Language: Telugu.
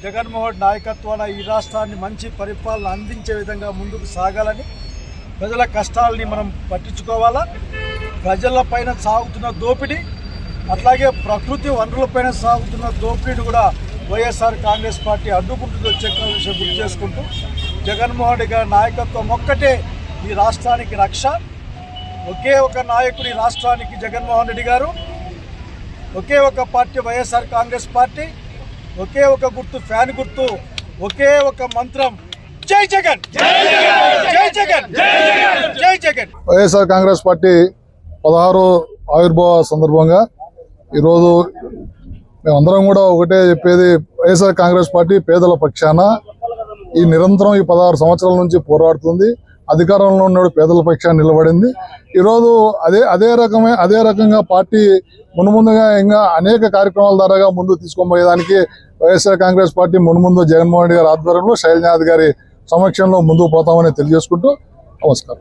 జగన్మోహన్ నాయకత్వాన ఈ రాష్ట్రాన్ని మంచి పరిపాలన అందించే విధంగా ముందుకు సాగాలని, ప్రజల కష్టాలని మనం పట్టించుకోవాలా. ప్రజలపైన సాగుతున్న దోపిడీ, అట్లాగే ప్రకృతి వనరులపైన సాగుతున్న దోపిడీని కూడా వైఎస్ఆర్ కాంగ్రెస్ పార్టీ అడ్డుకుంటుందో విషయం గుర్తు చేసుకుంటూ, జగన్మోహన్ రెడ్డి గారి నాయకత్వం ఒక్కటే ఈ రాష్ట్రానికి రక్ష. ఒకే ఒక నాయకుడు ఈ రాష్ట్రానికి జగన్మోహన్ రెడ్డి గారు, ఒకే ఒక పార్టీ వైఎస్ఆర్ కాంగ్రెస్ పార్టీ, ఒకే ఒక గుర్తు ఫ్యాన్ గుర్తు, ఒకే ఒక మంత్రం జై జగన్, జై జగన్, జై జగన్. వైఎస్ఆర్ కాంగ్రెస్ పార్టీ 16వ ఆవిర్భావ సందర్భంగా ఈరోజు మేమందరం కూడా ఒకటే చెప్పేది, వైఎస్ఆర్ కాంగ్రెస్ పార్టీ పేదల పక్షాన ఈ నిరంతరం ఈ 16 సంవత్సరాల నుంచి పోరాడుతుంది. అధికారంలో ఉన్నాడు పేదల పక్షాన్ని నిలబడింది. ఈరోజు అదే రకంగా పార్టీ మున్ముందుగా ఇంకా అనేక కార్యక్రమాల ద్వారా ముందుకు తీసుకుపోయేదానికి వైఎస్ఆర్ కాంగ్రెస్ పార్టీ మున్ముందు జగన్మోహన్ రెడ్డి గారి ఆధ్వర్యంలో శైలజనాథ్ గారి సమక్షంలో ముందుకు పోతామని తెలియజేసుకుంటూ నమస్కారం.